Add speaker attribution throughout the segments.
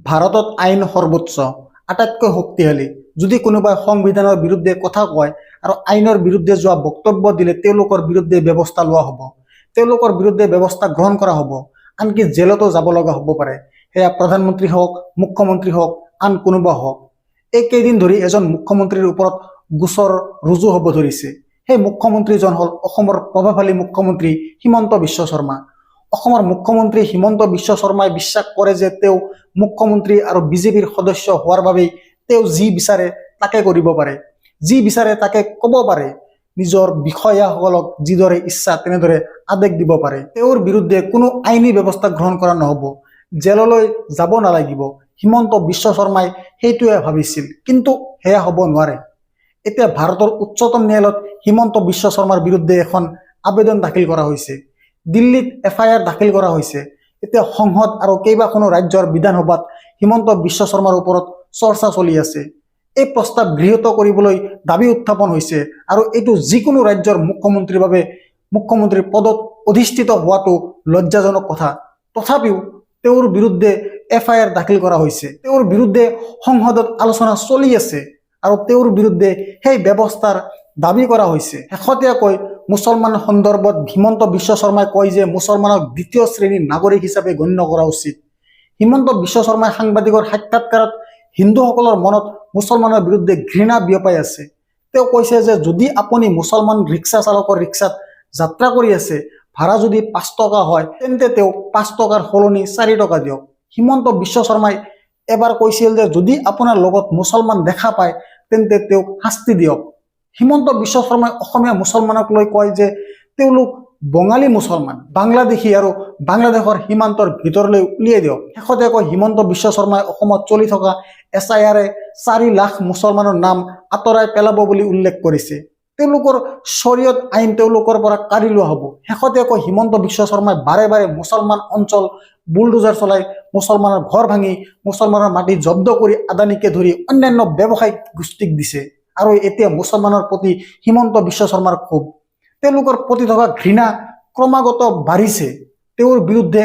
Speaker 1: ভাৰতত আইন সৰ্বোচ্চ, আটাইতকৈ শক্তিশালী। যদি কোনোবাই সংবিধানৰ বিৰুদ্ধে কথা কয় আৰু আইনৰ বিৰুদ্ধে যোৱা বক্তব্য দিলে তেওঁলোকৰ বিৰুদ্ধে ব্যৱস্থা লোৱা হ'ব, তেওঁলোকৰ বিৰুদ্ধে ব্যৱস্থা গ্ৰহণ কৰা হ'ব, আনকি জেলতো যাব লগা হ'ব পাৰে। সেয়া প্ৰধানমন্ত্ৰী হওক, মুখ্যমন্ত্ৰী হওক, আন কোনোবা হওক। এই কেইদিন ধৰি এজন মুখ্যমন্ত্ৰীৰ ওপৰত গোচৰ ৰুজু হ'ব ধৰিছে। সেই মুখ্যমন্ত্ৰীজন হ'ল অসমৰ প্ৰভাৱশালী মুখ্যমন্ত্ৰী হিমন্ত বিশ্ব শৰ্মা। অসমৰ মুখ্যমন্ত্ৰী হিমন্ত বিশ্ব শৰ্মাই বিশ্বাস কৰে যে তেওঁ মুখ্যমন্ত্ৰী আৰু বিজেপিৰ সদস্য হোৱাৰ বাবেই তেওঁ যি বিচাৰে তাকে কৰিব পাৰে, যি বিচাৰে তাকে ক'ব পাৰে, নিজৰ বিষয়াসকলক যিদৰে ইচ্ছা তেনেদৰে আদেশ দিব পাৰে। তেওঁৰ বিৰুদ্ধে কোনো আইনী ব্যৱস্থা গ্ৰহণ কৰা নহ'ব, জেললৈ যাব নালাগিব। হিমন্ত বিশ্ব শৰ্মাই সেইটোৱে ভাবিছিল, কিন্তু সেয়া হ'ব নোৱাৰে। এতিয়া ভাৰতৰ উচ্চতম ন্যায়ালয়ত হিমন্ত বিশ্ব শৰ্মাৰ বিৰুদ্ধে এখন আবেদন দাখিল কৰা হৈছে। দিল্লীত FIR দাখিল কৰা হৈছে। এতিয়া সংসদ আৰু কেইবাখনো ৰাজ্যৰ বিধানসভাত হিমন্ত বিশ্ব শৰ্মাৰ ওপৰত চৰ্চা চলি আছে। এই প্ৰস্তাৱ গৃহীত কৰিবলৈ দাবী উত্থাপন হৈছে আৰু এইটো যিকোনো ৰাজ্যৰ মুখ্যমন্ত্ৰীৰ বাবে মুখ্যমন্ত্ৰীৰ পদত অধিষ্ঠিত হোৱাটো লজ্জাজনক কথা। তথাপিও তেওঁৰ বিৰুদ্ধে FIR দাখিল কৰা হৈছে। তেওঁৰ বিৰুদ্ধে সংসদত আলোচনা চলি আছে আৰু তেওঁৰ বিৰুদ্ধে সেই ব্যৱস্থাৰ দাবী কৰা হৈছে। শেহতীয়াকৈ মুছলমান সন্দৰ্ভত হিমন্ত বিশ্ব শৰ্মাই কয় যে মুছলমানক দ্বিতীয় শ্ৰেণীৰ নাগৰিক হিচাপে গণ্য কৰা উচিত। হিমন্ত বিশ্ব শৰ্মাই সাংবাদিকৰ সাক্ষাৎকাৰত হিন্দুসকলৰ মনত মুছলমানৰ বিৰুদ্ধে ঘৃণা বিয়পাই আছে। তেওঁ কৈছে যে যদি আপুনি মুছলমান ৰিক্সা চালকৰ ৰিক্সাত যাত্ৰা কৰি আছে, ভাড়া যদি 5 টকা হয়, তেন্তে তেওঁ 5 টকাৰ সলনি 4 টকা দিয়ক। হিমন্ত বিশ্ব শৰ্মাই এবাৰ কৈছিল যে যদি আপোনাৰ লগত মুছলমান দেখা পায় তেন্তে তেওঁক শাস্তি দিয়ক। হিমন্ত বিশ্ব শৰ্মাই অসমীয়া মুছলমানক লৈ কয় যে তেওঁলোক বঙালী মুছলমান, বাংলাদেশী আৰু বাংলাদেশৰ সীমান্তৰ ভিতৰলৈ উলিয়াই দিয়ক। শেহতীয়াকৈ হিমন্ত বিশ্ব শৰ্মাই অসমত চলি থকা SIR-এ 4 লাখ মুছলমানৰ নাম আঁতৰাই পেলাব বুলি উল্লেখ কৰিছে। তেওঁলোকৰ শৰীয়ত আইন তেওঁলোকৰ পৰা কাঢ়ি লোৱা হ'ব। শেহতীয়াকৈ হিমন্ত বিশ্ব শৰ্মাই বাৰে বাৰে মুছলমান অঞ্চল বুলডোজাৰ চলাই মুছলমানৰ ঘৰ ভাঙি মুছলমানৰ মাটি জব্দ কৰি আদানীকে ধৰি অন্যান্য ব্যৱসায়িক গোষ্ঠীক দিছে। আৰু এতিয়া মুছলমানৰ প্ৰতি হিমন্ত বিশ্ব শৰ্মাৰ ক্ষোভ, তেওঁলোকৰ প্ৰতি থকা ঘৃণা ক্ৰমাগত বাঢ়িছে। তেওঁৰ বিৰুদ্ধে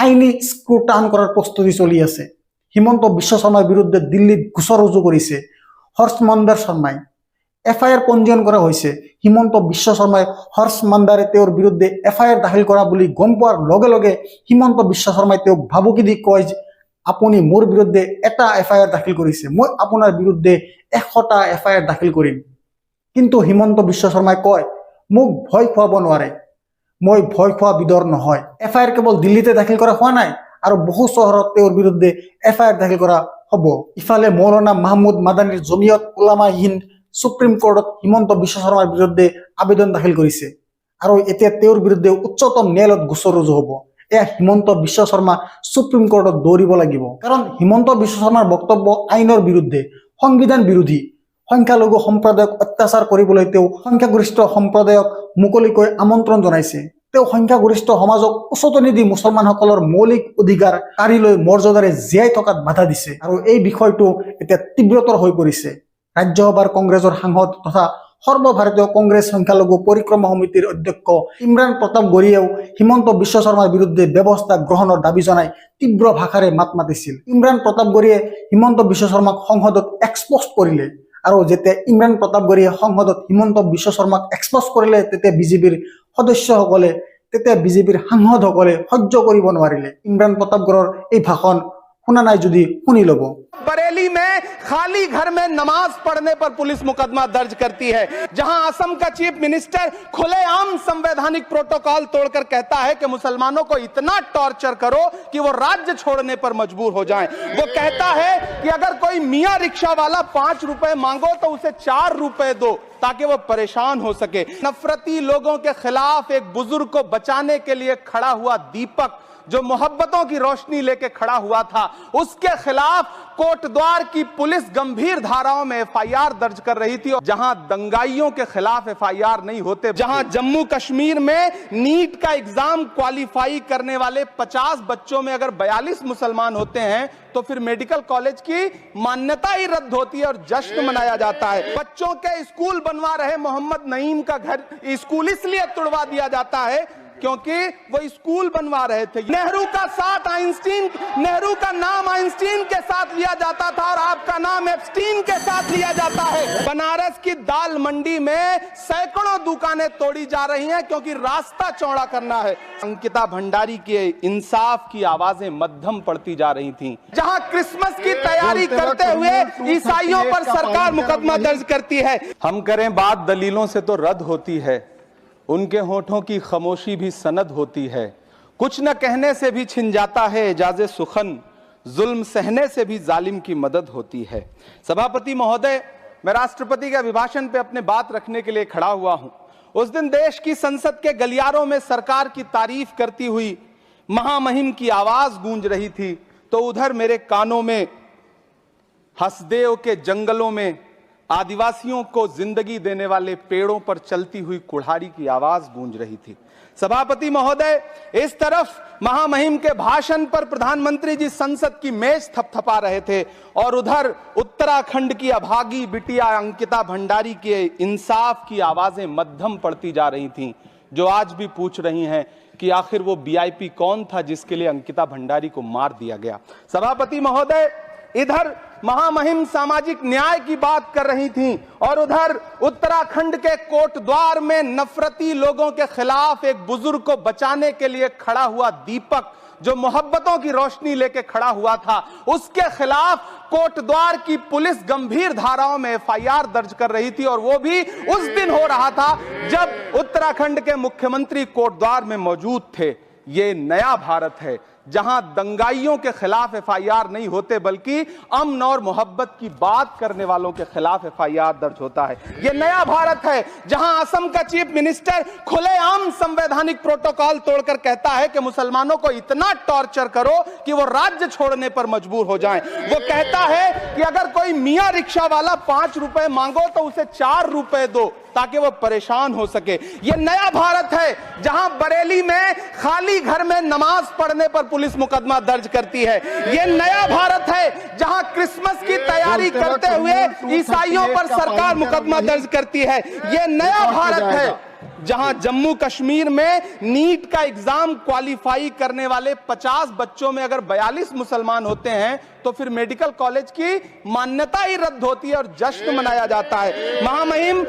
Speaker 1: আইনী স্ক্ৰু টান কৰাৰ প্ৰস্তুতি চলি আছে। হিমন্ত বিশ্ব শৰ্মাৰ বিৰুদ্ধে দিল্লীত গোচৰ ৰুজু কৰিছে হৰ্ষ মণ্ডল শৰ্মাই। FIR পঞ্জীয়ন কৰা হৈছে। হিমন্ত বিশ্ব শৰ্মাই হৰ্ষ মণ্ডাৰে তেওঁৰ বিৰুদ্ধে FIR দাখিল কৰা বুলি গম পোৱাৰ লগে লগে হিমন্ত বিশ্ব শৰ্মাই তেওঁক ভাবুকি দি কয় যে আপুনি মোৰ বিৰুদ্ধে এটা FIR দাখিল কৰিছে, মই আপোনাৰ বিৰুদ্ধে 100টা FIR দাখিল কৰিম। কিন্তু হিমন্ত বিশ্ব শৰ্মাই কয় মোক ভয় খুৱাব নোৱাৰে, মই ভয় খোৱা বিধৰ নহয়। FIR কেৱল দিল্লীতে দাখিল কৰা হোৱা নাই আৰু বহু চহৰত তেওঁৰ বিৰুদ্ধে FIR দাখিল কৰা হ'ব। ইফালে মৌলানা মাহমুদ মাদানীৰ জমিয়ত উলামা হিন্দ সুপ্ৰিম কোৰ্টত হিমন্ত বিশ্ব শৰ্মাৰ বিৰুদ্ধে আবেদন দাখিল কৰিছে আৰু এতিয়া তেওঁৰ বিৰুদ্ধে উচ্চতম ন্যায়ালয়ত গোচৰ ৰুজু হ'ব। এয়া হিমন্ত বিশ্ব শৰ্মা সুপ্ৰিম কোৰ্টত দৌৰিব লাগিব, কাৰণ হিমন্ত বিশ্ব শৰ্মাৰ বক্তব্য আইনৰ বিৰুদ্ধে, সংবিধান বিৰোধী। সংখ্যালঘু সম্প্ৰদায়ক অত্যাচাৰ কৰিবলৈ তেওঁ সংখ্যাগৰিষ্ঠ সম্প্ৰদায়ক মুকলিকৈ আমন্ত্ৰণ জনাইছে। তেওঁ সংখ্যাগৰিষ্ঠ সমাজক উচতনি দি মুছলমানসকলৰ মৌলিক অধিকাৰ কাঢ়ি লৈ মৰ্যাদাৰে জীয়াই থকাত বাধা দিছে আৰু এই বিষয়টো এতিয়া তীব্ৰতৰ হৈ পৰিছে। ৰাজ্যসভাৰ কংগ্ৰেছৰ সাংসদ তথা সৰ্বভাৰতীয় কংগ্ৰেছ সংখ্যালঘু পৰিক্ৰমা সমিতিৰ অধ্যক্ষ ইমৰান প্ৰতাপ গগৈয়েও হিমন্ত বিশ্ব শৰ্মাৰ বিৰুদ্ধে ব্যৱস্থা গ্ৰহণৰ দাবী জনাই তীব্ৰ ভাষাৰে মাত মাতিছিল। ইমৰান প্ৰতাপ গগৈয়ে হিমন্ত বিশ্ব শৰ্মাক সংসদত এক্সপ'জ কৰিলে আৰু যেতিয়া ইমৰান প্ৰতাপ গগৈয়ে সংসদত হিমন্ত বিশ্ব শৰ্মাক এক্সপ'জ কৰিলে তেতিয়া বিজেপিৰ সদস্যসকলে, তেতিয়া বিজেপিৰ সাংসদসকলে সহ্য কৰিব নোৱাৰিলে। ইমৰান প্ৰতাপ গগৈৰ এই ভাষণ শুনা নাই যদি শুনি ল'ব।
Speaker 2: बरेली में खाली घर में नमाज पढ़ने पर पुलिस मुकदमा दर्ज करती है, जहां असम का चीफ मिनिस्टर खुलेआम संवैधानिक प्रोटोकॉल तोड़कर कहता है कि मुसलमानों को इतना टॉर्चर करो कि वो राज्य छोड़ने पर मजबूर हो जाएं। वो कहता है कि अगर कोई मियां रिक्शा वाला 5 रुपए मांगो तो उसे 4 रुपए दो ताकि वो परेशान हो सके। नफरती लोगों के खिलाफ एक बुजुर्ग को बचाने के लिए खड़ा हुआ दीपक, जो मोहब्बतों की रोशनी लेके खड़ा हुआ था, उसके खिलाफ कोटद्वार की पुलिस गंभीर धाराओं में FIR दर्ज कर रही थी। जहां दंगाइयों के खिलाफ FIR नहीं होते, जहां जम्मू कश्मीर में नीट का एग्जाम क्वालिफाई करने वाले 50 बच्चों में अगर 42 मुसलमान होते हैं तो फिर मेडिकल कॉलेज की मान्यता ही रद्द होती है और जश्न मनाया जाता है। बच्चों के स्कूल बनवा रहे मोहम्मद नईम का घर स्कूल इसलिए तुड़वा दिया जाता है क्योंकि वो स्कूल बनवा रहे थे। नेहरू का साथ आइंस्टीन, नेहरू का नाम आइंस्टीन के साथ लिया जाता था और आपका नाम एप्स्टीन के साथ लिया जाता है। बनारस की दाल मंडी में सैकड़ों दुकानें तोड़ी जा रही हैं क्योंकि रास्ता चौड़ा करना है। अंकिता भंडारी के इंसाफ की आवाजें मध्यम पड़ती जा रही थीं। जहां क्रिसमस की तैयारी करते हुए ईसाइयों पर सरकार मुकदमा दर्ज करती है। हम करें बात दलीलों से तो रद्द होती है, उनके होठों की खामोशी भी सनद होती है। कुछ न कहने से भी छिन जाता है एजाज़े सुखन, जुल्म सहने से भी जालिम की मदद होती है। सभापति महोदय, मैं राष्ट्रपति के अभिभाषण पे अपने बात रखने के लिए खड़ा हुआ हूं। उस दिन देश की संसद के गलियारों में सरकार की तारीफ करती हुई महामहिम की आवाज गूंज रही थी, तो उधर मेरे कानों में हसदेव के जंगलों में आदिवासियों को जिंदगी देने वाले पेड़ों पर चलती हुई कुल्हाड़ी की आवाज गूंज रही थी। सभापति महोदय, इस तरफ महामहिम के भाषण पर प्रधानमंत्री जी संसद की मेज थपथपा रहे थे और उधर उत्तराखंड की अभागी बिटिया अंकिता भंडारी के इंसाफ की आवाजें मध्यम पड़ती जा रही थीं, जो आज भी पूछ रही हैं कि आखिर वो वीआईपी कौन था जिसके लिए अंकिता भंडारी को मार दिया गया। सभापति महोदय, इधर महामहिम सामाजिक न्याय की बात कर रही थीं और उधर उत्तराखंड के कोटद्वार में नफरती लोगों के खिलाफ एक बुजुर्ग को बचाने के लिए खड़ा हुआ दीपक, जो मोहब्बतों की रोशनी लेके खड़ा हुआ था, उसके खिलाफ कोटद्वार की पुलिस गंभीर धाराओं में एफआईआर दर्ज कर रही थी और वो भी उस दिन हो रहा था जब उत्तराखंड के मुख्यमंत्री कोटद्वार में मौजूद थे। ये नया भारत है जहां दंगाइयों के खिलाफ एफआईआर नहीं होते बल्कि अमन और मोहब्बत की बात करने वालों के खिलाफ एफआईआर दर्ज होता है। यह नया भारत है जहां असम का चीफ मिनिस्टर खुलेआम संवैधानिक प्रोटोकॉल तोड़कर कहता है कि मुसलमानों को इतना टॉर्चर करो कि वो राज्य छोड़ने पर मजबूर हो जाएं। वो कहता है कि अगर कोई मियां रिक्शा वाला 5 रुपए मांगो तो उसे 4 रुपए दो ताकि वो परेशान हो सके। यह नया भारत है जहां बरेली में खाली घर में नमाज पढ़ने पर पुलिस मुकदमा दर्ज करती है। यह नया भारत है जहां क्रिसमस की तैयारी करते हुए ईसाइयों पर सरकार मुकदमा दर्ज करती है। यह नया भारत है जहां जम्मू कश्मीर में नीट का एग्जाम क्वालिफाई करने वाले 50 बच्चों में अगर 42 मुसलमान होते हैं तो फिर मेडिकल कॉलेज की मान्यता ही रद्द होती है और जश्न मनाया जाता है। महामहिम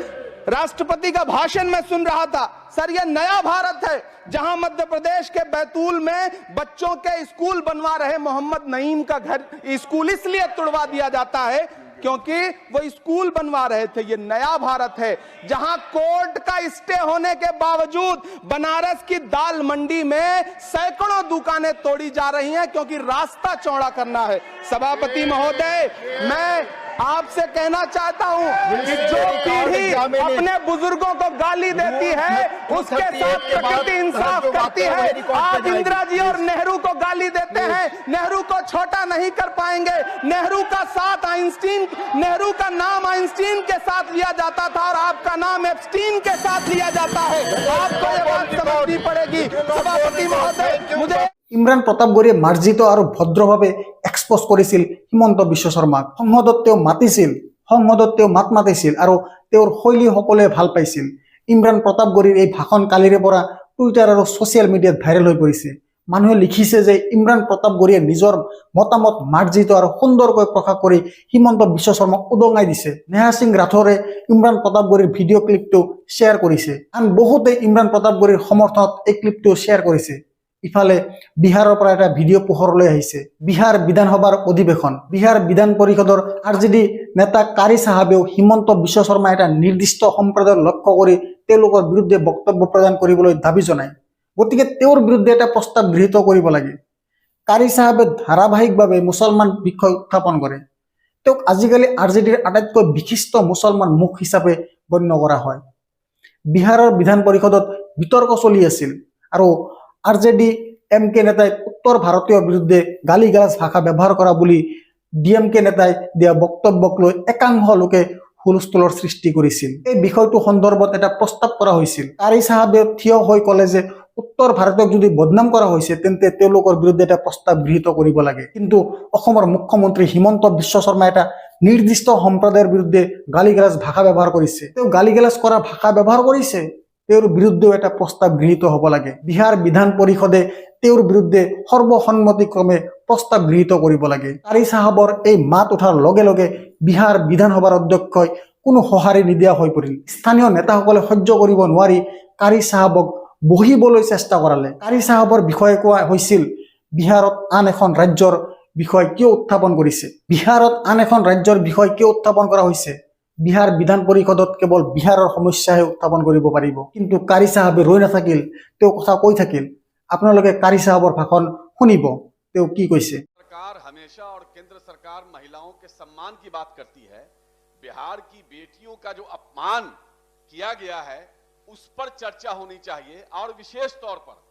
Speaker 2: राष्ट्रपति का भाषण में सुन रहा था। सर, यह नया भारत है जहां मध्य प्रदेश के बैतूल में बच्चों के स्कूल बनवा रहे मोहम्मद नईम का घर स्कूल इसलिए तुड़वा दिया जाता है क्योंकि वो स्कूल बनवा रहे थे। ये नया भारत है जहां कोर्ट का स्टे होने के बावजूद बनारस की दाल मंडी में सैकड़ों दुकानें तोड़ी जा रही हैं क्योंकि रास्ता चौड़ा करना है। सभापति महोदय, मैं आपसे कहना चाहता हूं कि जो पीढ़ी अपने बुजुर्गों को गाली देती है उसके साथ प्रकृति इंसाफ करती है। आप इंदिरा जी और नेहरू को गाली देते हैं, नेहरू को छोटा नहीं कर पाएंगे। नेहरू का साथ आइंस्टीन, नेहरू का नाम आइंस्टीन के साथ लिया जाता था और आपका नाम एप्स्टीन के साथ लिया जाता है। आपको ये बात समझनी पड़ेगी। सभापति महोदय, मुझे
Speaker 1: ইমৰান প্ৰতাপগড়িয়ে মাৰ্জিত আৰু ভদ্ৰভাৱে এক্সপ'জ কৰিছিল হিমন্ত বিশ্ব শৰ্মাক। সংসদত তেওঁ মাতিছিল, সংসদত তেওঁ মাত মাতিছিল আৰু তেওঁৰ শৈলী সকলোৱে ভাল পাইছিল। ইমৰান প্ৰতাপগড়িৰ এই ভাষণ কালিৰে পৰা টুইটাৰ আৰু ছ'চিয়েল মিডিয়াত ভাইৰেল হৈ পৰিছে। মানুহে লিখিছে যে ইমৰান প্ৰতাপগড়িয়ে নিজৰ মতামত মাৰ্জিত আৰু সুন্দৰকৈ প্ৰকাশ কৰি হিমন্ত বিশ্ব শৰ্মাক উদঙাই দিছে। নেহা সিং ৰাথোৰে ইমৰান প্ৰতাপগড়িৰ ভিডিঅ' ক্লিপটো শ্বেয়াৰ কৰিছে। আন বহুতে ইমৰান প্ৰতাপগড়িৰ সমৰ্থনত এই ক্লিপটো শ্বেয়াৰ কৰিছে। ইফালে বিহাৰৰ পৰা এটা ভিডিঅ' পোহৰলৈ আহিছে। বিহাৰ বিধানসভাৰ অধিৱেশন। বিহাৰ বিধান পৰিষদৰ আৰজেডি নেতা কাৰি চাহাবেও হিমন্ত বিশ্ব শৰ্মা এটা নিৰ্দিষ্ট সম্প্ৰদায়ক লক্ষ্য কৰি তেওঁলোকৰ বিৰুদ্ধে বক্তব্য প্ৰদান কৰিবলৈ দাবী জনায়। গতিকে তেওঁৰ বিৰুদ্ধে এটা প্ৰস্তাৱ গৃহীত কৰিব লাগে। কাৰি চাহাবে ধাৰাবাহিকভাৱে মুছলমান বিষয় উত্থাপন কৰে। তেওঁক আজিকালি আৰজেডিৰ আটাইতকৈ বিশিষ্ট মুছলমান মুখ হিচাপে গণ্য কৰা হয়। বিহাৰৰ বিধান পৰিষদত বিতৰ্ক চলি আছিল আৰু আৰজেডি এমকে নেতাই উত্তৰ ভাৰতীয় বিৰুদ্ধে গালি গালাজ ভাষা ব্যৱহাৰ কৰা বুলি ডিএমকে নেতাই দিয়া বক্তব্যক লৈ একাংশ লোকে হুলস্থুলৰ সৃষ্টি কৰিছিল। এই বিষয়টো সন্দৰ্ভত এটা প্ৰস্তাৱ কৰা হৈছিল। কাৰি চাহাবে থিয় হৈ ক'লে যে উত্তৰ ভাৰতক যদি বদনাম কৰা হৈছে তেন্তে তেওঁলোকৰ বিৰুদ্ধে এটা প্ৰস্তাৱ গৃহীত কৰিব লাগে। কিন্তু অসমৰ মুখ্যমন্ত্ৰী হিমন্ত বিশ্ব শৰ্মা এটা নিৰ্দিষ্ট সম্প্ৰদায়ৰ বিৰুদ্ধে গালি গালাজ ভাষা ব্যৱহাৰ কৰিছে। তেওঁ গালি গালাজ কৰা ভাষা ব্যৱহাৰ কৰিছে তেওঁৰ বিৰুদ্ধেও এটা প্ৰস্তাৱ গৃহীত হ'ব লাগে। বিহাৰ বিধান পৰিষদে তেওঁৰ বিৰুদ্ধে সৰ্বসন্মতিক্ৰমে প্ৰস্তাৱ গৃহীত কৰিব লাগে। কাৰি চাহাবৰ এই মাত উঠাৰ লগে লগে বিহাৰ বিধানসভাৰ অধ্যক্ষই কোনো সঁহাৰি নিদিয়া হৈ পৰিল। স্থানীয় নেতাসকলে সহ্য কৰিব নোৱাৰি কাৰি চাহাবক বহিবলৈ চেষ্টা কৰালে। কাৰি চাহাবৰ বিষয়ে কোৱা হৈছিল, বিহাৰত আন এখন ৰাজ্যৰ বিষয় কিয় উত্থাপন কৰিছে? বিহাৰত আন এখন ৰাজ্যৰ বিষয় কিয় উত্থাপন কৰা হৈছে? বিহাৰ বিধান পৰিষদত কেৱল বিহাৰৰ সমস্যাহে উত্থাপন কৰিব পাৰিব। কিন্তু কাৰি চাহাবে ৰৈ নাথাকিল, তেওঁ কথা কৈ থাকিল। আপোনালোকে কাৰি চাহাবৰ ভাষণ শুনিব, তেওঁ কি কৈছে।
Speaker 3: सरकार हमेशा और केंद्र सरकार महिलाओं के सम्मान की बात करती है। बिहार की बेटियों का जो अपमान किया गया है उस पर चर्चा होनी चाहिए। और विशेष तौर पर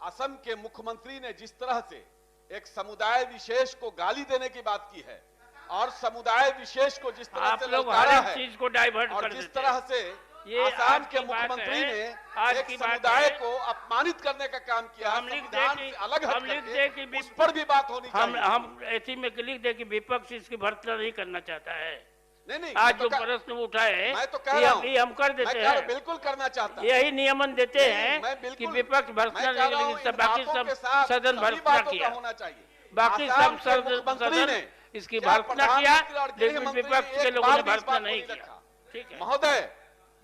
Speaker 3: असम के मुख्यमंत्री ने जिस तरह से एक समुदाय विशेष को गाली देने की बात की है और समुदाय विशेष को जिस तरह से ललकारा है
Speaker 4: चीज को डाइवर्ट
Speaker 3: और
Speaker 4: कर
Speaker 3: जिस
Speaker 4: देते
Speaker 3: तरह से
Speaker 4: ये
Speaker 3: आसाम
Speaker 4: आज
Speaker 3: के
Speaker 4: की बात
Speaker 3: मुख्यमंत्री
Speaker 4: है,
Speaker 3: ने
Speaker 4: आज
Speaker 3: एक
Speaker 4: की बात
Speaker 3: समुदाय
Speaker 4: है।
Speaker 3: को अपमानित करने का काम किया,
Speaker 4: हम लिख दे
Speaker 3: संविधान
Speaker 4: कि-
Speaker 3: से अलग हट
Speaker 4: हम लिख
Speaker 3: करके
Speaker 4: दे कि
Speaker 3: उस पर भी बात होनी
Speaker 4: हम
Speaker 3: चाहिए।
Speaker 4: ऐसी में लिख दे कि विपक्ष इसकी भर्ती नहीं करना चाहता है।
Speaker 3: नहीं
Speaker 4: आज
Speaker 3: मैं
Speaker 4: जो
Speaker 3: तो
Speaker 4: प्रश्न उठाए
Speaker 3: मैं तो कह रहा हूं,
Speaker 4: ये हम कर
Speaker 3: मैं
Speaker 4: देते
Speaker 3: कह रहा हूं,
Speaker 4: हैं,
Speaker 3: बिल्कुल करना चाहता हूं।
Speaker 4: यही नियमन देते
Speaker 3: नहीं,
Speaker 4: हैं
Speaker 3: मैं
Speaker 4: कि
Speaker 3: बिल्कुल-
Speaker 4: विपक्ष भर्ती
Speaker 3: मैं कह रहा हूं,
Speaker 4: नहीं,
Speaker 3: इन
Speaker 4: बाकी
Speaker 3: बातों
Speaker 4: सब
Speaker 3: के साथ
Speaker 4: सदन
Speaker 3: सभी
Speaker 4: भर्ती
Speaker 3: बातों का
Speaker 4: किया,
Speaker 3: होना चाहिए।
Speaker 4: बाकी
Speaker 3: आसाम
Speaker 4: सब
Speaker 3: के मुख्यमंत्री
Speaker 4: सदन
Speaker 3: ने
Speaker 4: इसकी
Speaker 3: क्या
Speaker 4: भर्ती किया,
Speaker 3: प्रधानमंत्री और
Speaker 4: लेकिन
Speaker 3: गृहमंत्री
Speaker 4: विपक्ष के
Speaker 3: एक
Speaker 4: लोगों
Speaker 3: बार
Speaker 4: ने
Speaker 3: भी इस
Speaker 4: भर्ती
Speaker 3: बात को
Speaker 4: नहीं
Speaker 3: नहीं
Speaker 4: किया।
Speaker 3: रखा।
Speaker 4: ठीक है,
Speaker 3: महोदय,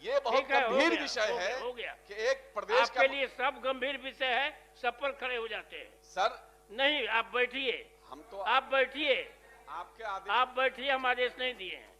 Speaker 3: ये बहुत
Speaker 4: ठीक है, हो
Speaker 3: गंभीर
Speaker 4: गया,
Speaker 3: विषय
Speaker 4: हो
Speaker 3: है
Speaker 4: गया, हो गया।
Speaker 3: कि एक प्रदेश का
Speaker 4: आपके लिए सब गंभीर विषय है, सब पर खड़े हो जाते हैं।
Speaker 3: सर
Speaker 4: नहीं, आप बैठिए,
Speaker 3: हम तो
Speaker 4: आप बैठिए,
Speaker 3: आपके आदेश
Speaker 4: आप बैठिए, हम आदेश नहीं दिए हैं।